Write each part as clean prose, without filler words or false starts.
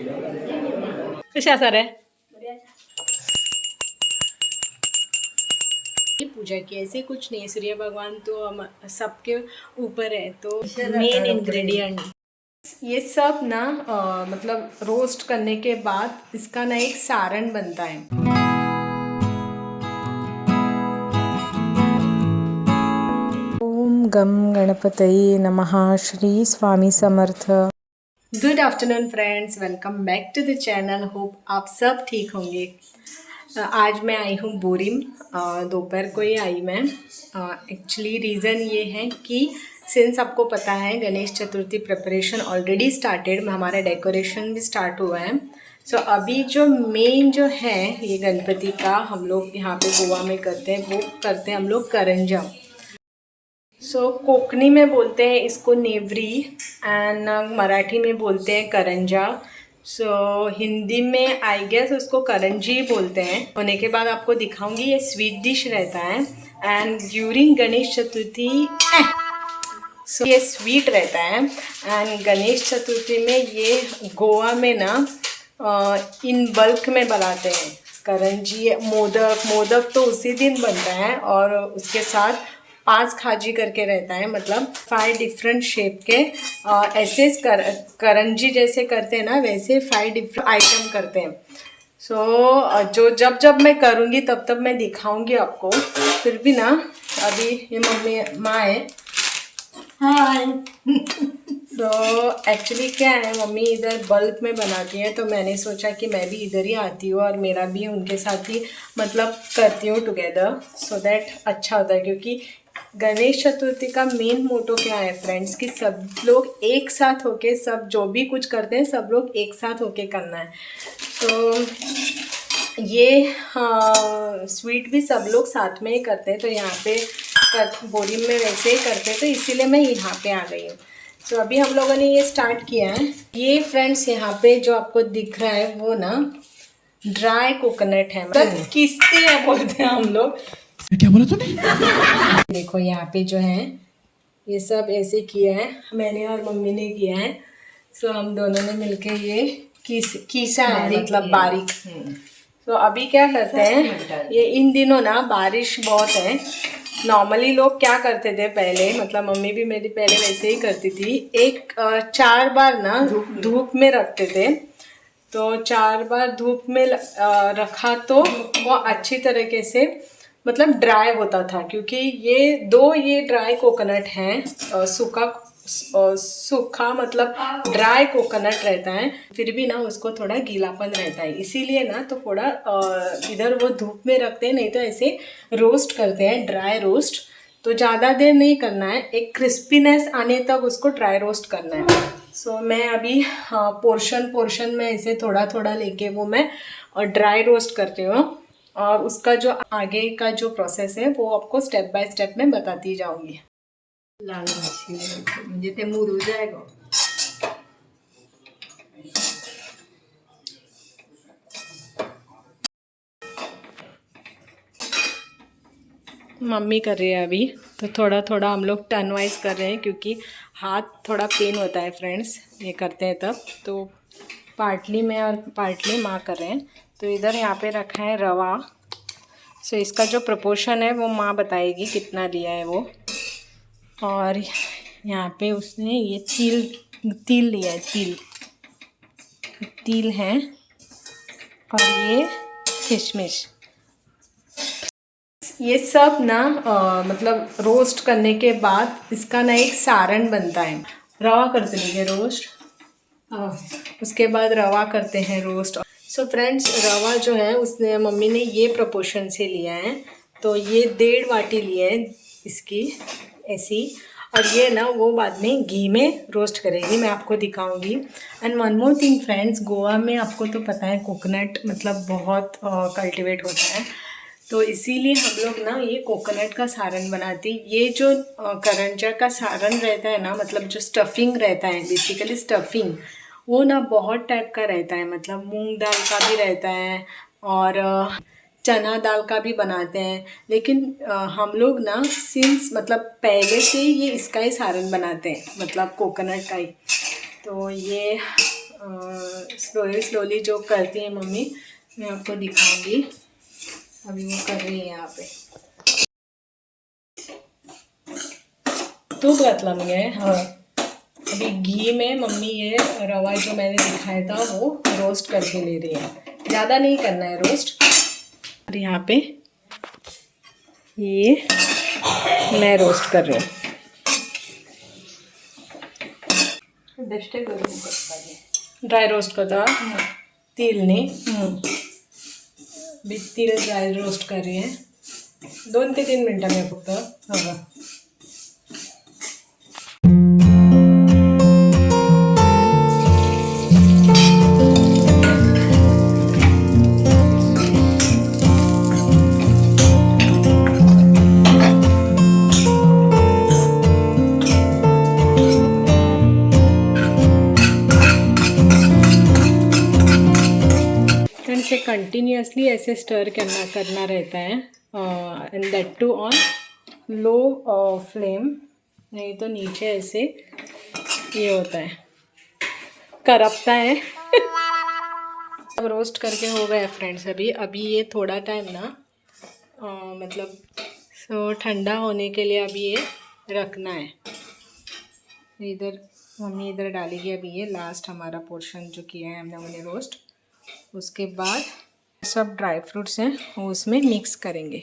कशा सर है पूजा की ऐसे कुछ नहीं, सूर्य भगवान तो हम सबके ऊपर है, तो मेन इंग्रेडिएंट ये सब ना मतलब रोस्ट करने के बाद इसका ना एक सारण बनता है। ओम गम गणपतये नमः। Shri Swami Samarth. Good afternoon friends, welcome back to the channel. Hope आप सब ठीक होंगे। आज मैं आई हूँ बोरिम, दोपहर को ही आई मैं। एक्चुअली रीज़न ये है कि सिंस आपको पता है Ganesh Chaturthi preparation already started, हमारा डेकोरेशन भी स्टार्ट हुआ है। सो अभी जो मेन जो है ये गणपति का हम लोग यहाँ पे गोवा में करते हैं, वो करते हैं हम लोग करंजा। सो कोकणी में बोलते हैं इसको नेवरी एंड मराठी में बोलते हैं करंजा। सो हिंदी में आई गेस उसको करंजी बोलते हैं। होने के बाद आपको दिखाऊंगी, ये स्वीट डिश रहता है एंड ड्यूरिंग गणेश चतुर्थी सो ये स्वीट रहता है। एंड गणेश चतुर्थी में ये गोवा में ना इन बल्क में बनाते हैं करंजी। मोदक तो उसी दिन बनता है और उसके साथ 5 खाजी करके रहता है, मतलब 5 डिफरेंट शेप के ऐसे करंजी जैसे करते हैं ना, वैसे 5 डिफरेंट आइटम करते हैं। सो जब मैं करूँगी तब मैं दिखाऊंगी आपको। फिर भी ना अभी ये मम्मी माँ है। हाय। सो एक्चुअली क्या है, मम्मी इधर बल्क में बनाती है, तो मैंने सोचा कि मैं भी इधर ही आती हूँ और मेरा भी उनके साथ ही मतलब करती हूँ टुगेदर, सो दैट अच्छा होता है। क्योंकि गणेश चतुर्थी का मेन मोटो क्या है फ्रेंड्स, कि सब लोग एक साथ होके, सब जो भी कुछ करते हैं सब लोग एक साथ होके करना है। तो ये स्वीट भी सब लोग साथ में ही करते हैं, तो यहाँ पे बोरिम में वैसे ही करते हैं, तो इसीलिए मैं यहाँ पे आ गई हूँ। तो अभी हम लोगों ने ये स्टार्ट किया है। ये फ्रेंड्स यहाँ पे जो आपको दिख रहा है वो ना ड्राई कोकोनट है, मतलब किस्ते हैं बोलते हैं हम लोग। क्या बोला तूने? देखो यहाँ पे जो है ये सब ऐसे किया है, मैंने और मम्मी ने किया है। सो हम दोनों ने मिलके ये कीसा है, मतलब बारीक। तो अभी क्या करते हैं, ये इन दिनों ना बारिश बहुत है। नॉर्मली लोग क्या करते थे पहले, मतलब मम्मी भी मेरी पहले वैसे ही करती थी, 4 बार ना धूप में रखते थे। तो 4 बार धूप में रखा तो वो अच्छी तरीके से मतलब ड्राई होता था। क्योंकि ये ड्राई कोकोनट हैं, सूखा मतलब ड्राई कोकोनट रहता है, फिर भी ना उसको थोड़ा गीलापन रहता है, इसीलिए ना तो थोड़ा इधर वो धूप में रखते हैं, नहीं तो ऐसे रोस्ट करते हैं, ड्राई रोस्ट। तो ज़्यादा देर नहीं करना है, एक क्रिस्पीनेस आने तक उसको ड्राई रोस्ट करना है। सो मैं अभी पोर्शन में ऐसे थोड़ा थोड़ा लेके वो मैं ड्राई रोस्ट करती हूँ, और उसका जो आगे का जो प्रोसेस है वो आपको स्टेप बाय स्टेप में बताती जाऊंगी। लाल म्हणजे ते मुरू जाएगा। मम्मी कर रही है अभी, तो थोड़ा थोड़ा हम लोग टर्न वाइज कर रहे हैं, क्योंकि हाथ थोड़ा पेन होता है फ्रेंड्स ये करते हैं तब। तो पार्टली मैं और पार्टली माँ कर रहे हैं। तो इधर यहाँ पे रखा है रवा। सो इसका जो प्रोपोर्शन है वो माँ बताएगी कितना लिया है वो। और यहाँ पे उसने ये तिल लिया है, तिल है, और ये किशमिश। ये सब ना मतलब रोस्ट करने के बाद इसका ना एक सारण बनता है। रवा करते हैं रोस्ट, उसके बाद रवा करते हैं रोस्ट। सो फ्रेंड्स, रवा जो है उसने मम्मी ने ये प्रोपोर्शन से लिया है, तो ये 1.5 वाटी लिए है इसकी ऐसी। और ये ना वो बाद में घी में रोस्ट करेगी, मैं आपको दिखाऊंगी। And one more thing friends, Goa में आपको तो पता है कोकोनट मतलब बहुत कल्टिवेट होता है, तो इसीलिए हम लोग ना ये कोकोनट का सारण बनाते हैं। ये जो करंजा का सारण रहता है ना, मतलब जो स्टफिंग रहता है, बेसिकली स्टफिंग वो ना बहुत टाइप का रहता है, मतलब मूंग दाल का भी रहता है और चना दाल का भी बनाते हैं। लेकिन हम लोग ना सिंस मतलब पहले से ये इसका ही सारण बनाते हैं, मतलब कोकोनट का ही। तो ये स्लोली जो करती है मम्मी, मैं आपको दिखाऊंगी। अभी वो कर रही है यहाँ पे। तूप घातला मग हाँ। अभी घी में मम्मी ये रवा जो मैंने दिखाया था वो रोस्ट करके ले रही है। ज़्यादा नहीं करना है रोस्ट। और यहाँ पे ये मैं रोस्ट कर रही हूँ। ड्राय रोस्ट करता तिल नहीं भी तिल ड्राय रोस्ट कर रही है 2 ते 3 मिनटं मी फक्त हवं। इसे कंटिन्यूअसली ऐसे स्टर करना रहता है and that too on low flame, नहीं तो नीचे ऐसे ये होता है करपता है। अब रोस्ट करके हो गया फ्रेंड्स। अभी ये थोड़ा टाइम ना मतलब ठंडा होने के लिए अभी ये रखना है। इधर मम्मी इधर डालेगी अभी ये लास्ट हमारा पोर्शन जो किया है हमने रोस्ट। उसके बाद सब ड्राई फ्रूट्स हैं वो उसमें मिक्स करेंगे।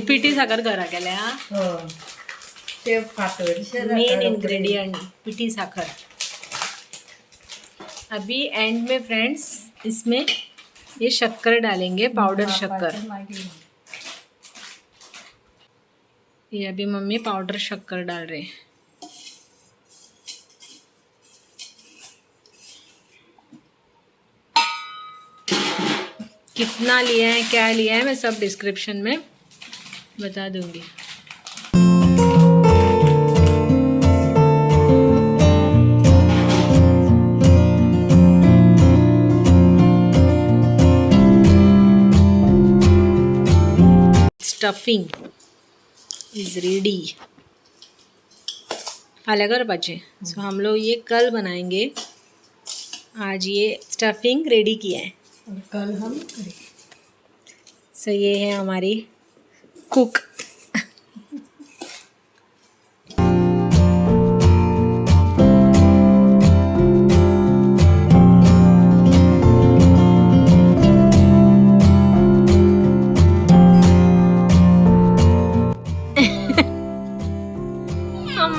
पिठी साखर घरा केल्या मेन इंग्रेडिएंट पिठी साखर। अभी एंड में फ्रेंड्स इसमें ये शक्कर डालेंगे, पाउडर शक्कर। ये अभी मम्मी पाउडर शक्कर डाल रहे हैं। कितना लिया है क्या लिया है मैं सब डिस्क्रिप्शन में बता दूंगी। Stuffing is ready. अलग बचे सो हम लोग ये कल बनाएंगे। आज ये स्टफिंग रेडी किया है, कल हम करेंगे। सो ये है हमारी कुक।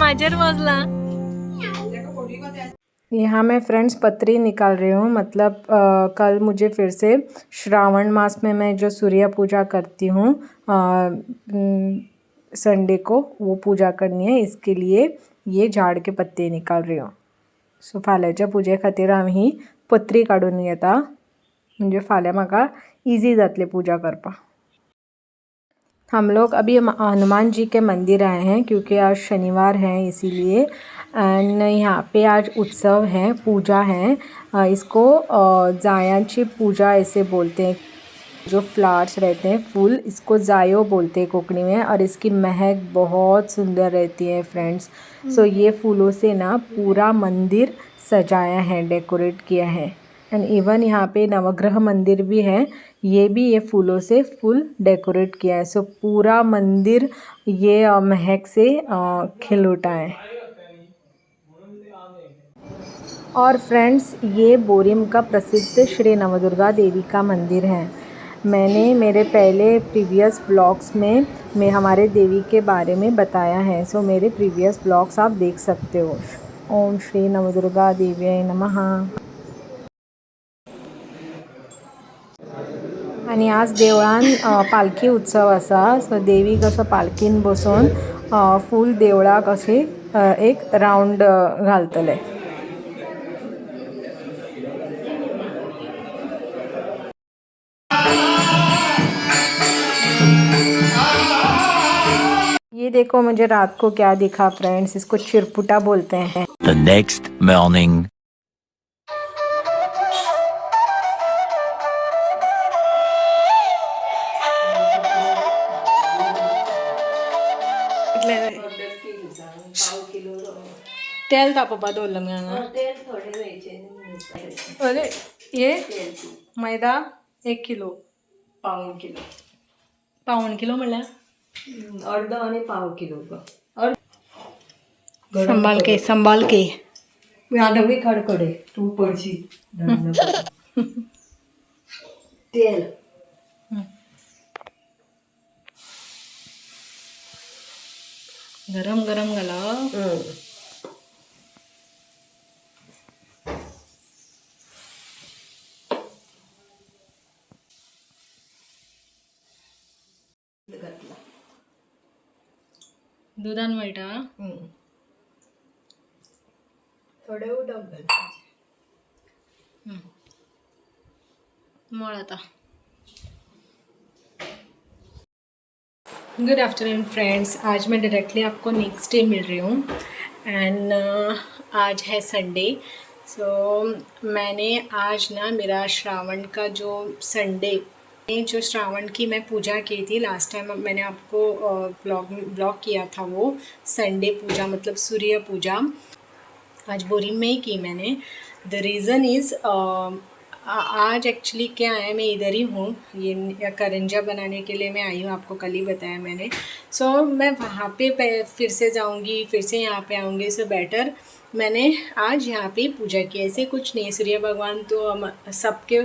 मजर मजला यहाँ मैं फ्रेंड्स पत्री निकाल रही हूँ। मतलब कल मुझे फिर से श्रावण मास में मैं जो सूर्य पूजा करती हूँ संडे को वो पूजा करनी है, इसके लिए ये झाड़ के पत्ते निकाल रही हूँ। सो फाल्याच्या पूजे खातीर आम्ही पत्री काढून घेता म्हणजे फाल्यां म्हाका इजी जातले पूजा करपा। हम लोग अभी हनुमान जी के मंदिर आए हैं क्योंकि आज शनिवार है इसीलिए। एंड यहाँ पे आज उत्सव है, पूजा है। इसको जायांची पूजा ऐसे बोलते हैं। जो फ्लावर्स रहते हैं फूल, इसको जायो बोलते हैं कोंकणी में। और इसकी महक बहुत सुंदर रहती है फ्रेंड्स। सो ये फूलों से ना पूरा मंदिर सजाया है, डेकोरेट किया है। एंड इवन यहाँ पे नवग्रह मंदिर भी है, ये फूलों से फुल डेकोरेट किया है। सो पूरा मंदिर ये महक से खिल उठा है। और फ्रेंड्स ये बोरिम का प्रसिद्ध श्री नवदुर्गा देवी का मंदिर है। मैंने मेरे पहले प्रीवियस ब्लॉग्स में मैं हमारे देवी के बारे में बताया है। सो मेरे प्रीवियस ब्लॉग्स आप देख सकते हो। ओम श्री नवदुर्गा देव्यै नमः। आणि आज देवळान पालखी उत्सव असा। सो देवी कसं पालखीन बसून फूल देवळाक अशी एक राउंड घालतले। ये देखो मुझे रात को क्या दिखा फ्रेंड्स, इसको चिरपुटा बोलते हैं। The next morning. Pav kilo तेल तापोवपा दवरलं मगे हांगा. तेल थोडे वेळचे अरे ये तेल मैदा 1 किलो. पाव किलो पाऊण किलो म्हणल्यार अर्द आणि पाव किलो संभाल के आता मी खडखडे तू पडशी तेल गरम गरम घाला. घातला दुधान मेळटा. थोडे उदक घालपाचे. मळ आता. Good afternoon friends. आज मैं डायरेक्टली आपको नेक्स्ट डे मिल रही हूँ एंड आज है संडे. सो मैंने आज ना मेरा श्रावण का जो संडे जो श्रावण की मैं पूजा की थी लास्ट टाइम मैंने आपको ब्लॉग किया था, वो संडे पूजा मतलब सूर्य पूजा आज बोरी में ही की मैंने. द रीज़न इज़ आज एक्चुअली क्या है, मैं इधर ही हूँ, ये करंजा बनाने के लिए मैं आई हूँ, आपको कल ही बताया मैंने. सो मैं वहाँ पे फिर से जाऊँगी, फिर से यहाँ पे आऊँगी. सो बेटर मैंने आज यहाँ पे पूजा की. ऐसे कुछ नहीं, सूर्य भगवान तो सबके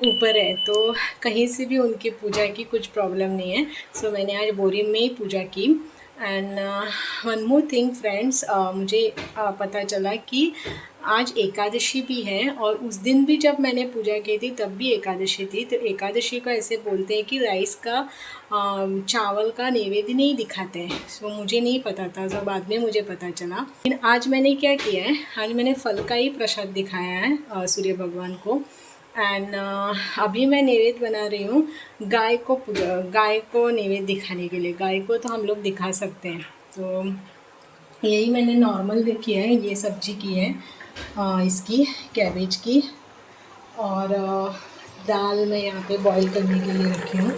ऊपर है, तो कहीं से भी उनकी पूजा की कुछ प्रॉब्लम नहीं है. सो मैंने आज बोरी में ही पूजा की. And one more thing friends, मुझे पता चला कि आज एकादशी भी है और उस दिन भी जब मैंने पूजा की थी तब भी एकादशी थी. तो एकादशी का ऐसे बोलते हैं कि राइस का चावल का नैवेद्य नहीं दिखाते हैं. सो मुझे नहीं पता था, तो बाद में मुझे पता चला. लेकिन आज मैंने क्या किया है, आज मैंने फल का ही प्रसाद दिखाया है सूर्य भगवान को. एंड अभी मैं नैवेद्य बना रही हूँ गाय को नैवेद्य दिखाने के लिए. गाय को तो हम लोग दिखा सकते हैं, तो यही मैंने नॉर्मल किया है. ये सब्जी की है इसकी कैबेज की, और दाल मैं यहाँ पे बॉईल करने के लिए रखी हूँ.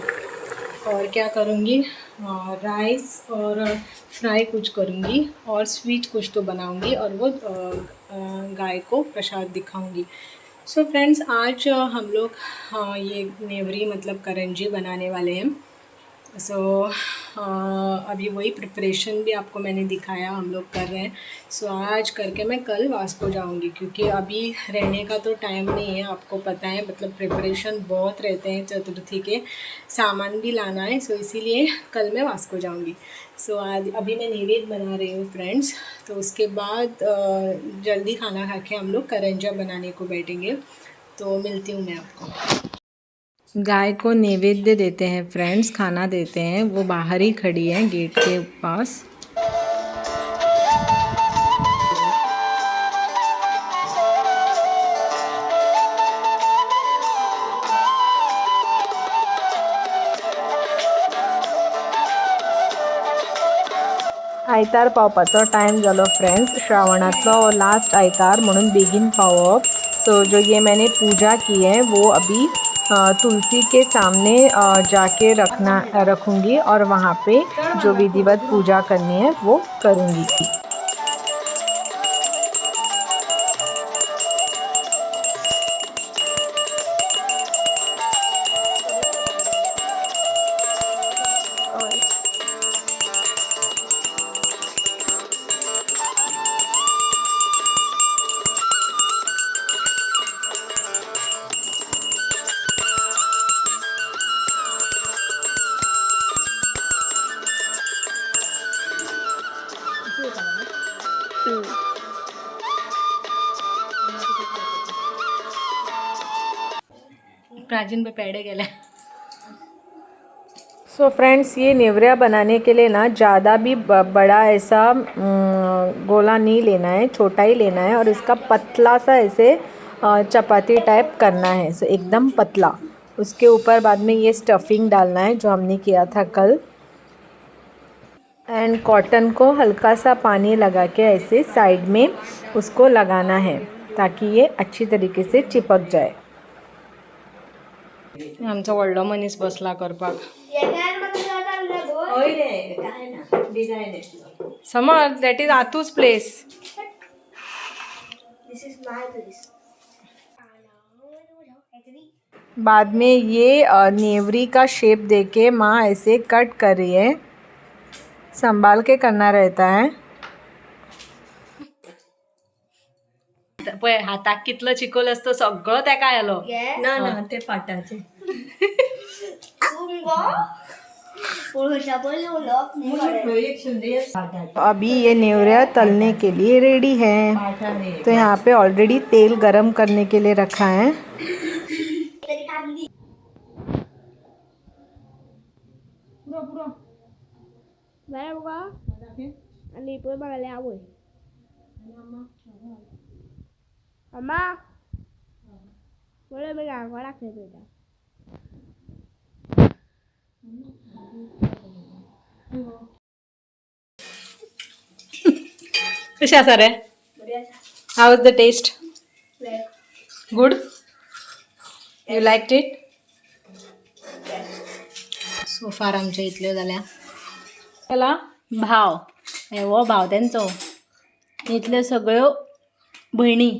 और क्या करूँगी, राइस और फ्राई कुछ करूँगी और स्वीट कुछ तो बनाऊँगी और वो गाय को प्रसाद दिखाऊँगी. सो फ्रेंड्स, आज हम लोग ये नेवरी मतलब करंजी बनाने वाले हैं. सो अभी वही प्रिपरेशन भी आपको मैंने दिखाया हम लोग कर रहे हैं. सो आज करके मैं कल वास्को जाऊंगी, क्योंकि अभी रहने का तो टाइम नहीं है, आपको पता है, मतलब प्रिपरेशन बहुत रहते हैं. चतुर्थी के सामान भी लाना है, सो इसीलिए कल मैं वास्को जाऊंगी. सो आज अभी मैं नैवेद्य बना रही हूँ फ्रेंड्स. तो उसके बाद जल्दी खाना खा के हम लोग करंजा बनाने को बैठेंगे. तो मिलती हूँ मैं आपको. गाय को नैवेद्य देते हैं फ्रेंड्स, खाना देते हैं. वो बाहर ही खड़ी है गेट के पास. आयतार पावपाचो टाइम जालो फ्रेंड्स, श्रावणातलो लास्ट आयतार म्हणून बेगीन पावप. सो जो ये मैंने पूजा की है वो अभी तुलसी के सामने जाके रखूँगी और वहाँ पे जो विधिवत पूजा करनी है वो करूँगी. प्राचीन पे पेड़े गेले. सो फ्रेंड्स, ये नेवरिया बनाने के लिए ना ज़्यादा भी बड़ा ऐसा गोला नहीं लेना है, छोटा ही लेना है. और इसका पतला सा ऐसे चपाती टाइप करना है. सो एकदम पतला. उसके ऊपर बाद में ये स्टफिंग डालना है जो हमने किया था कल. एंड कॉटन को हल्का सा पानी लगा के ऐसे साइड में उसको लगाना है ताकि ये अच्छी तरीके से चिपक जाए. आमचा व्हडलो मनीस बसला करपाक. होय रे काय ना डिझाईन आहे. समर दैट इज आतूज place. This is my place. बाद में ये नेवरी का शेप देके माँ ऐसे कट कर रही है. संभाल के करना रहता है. पळय हाताक कितलं चिकोल असतं सगळं त्याका आलं. ना ना ते पाटाचे. अभी ये नेवरिया तलने के लिए रेडी है. तो यहाँ पे ऑलरेडी तेल गरम करने के लिए रखा है. कशी आसा रे? How is the taste? Good. You like it? So far आमच्या इथल्यो जाल्या. त्याला भाव हे हो भाव त्यांचो. इथल्यो सगळ्यो भयणी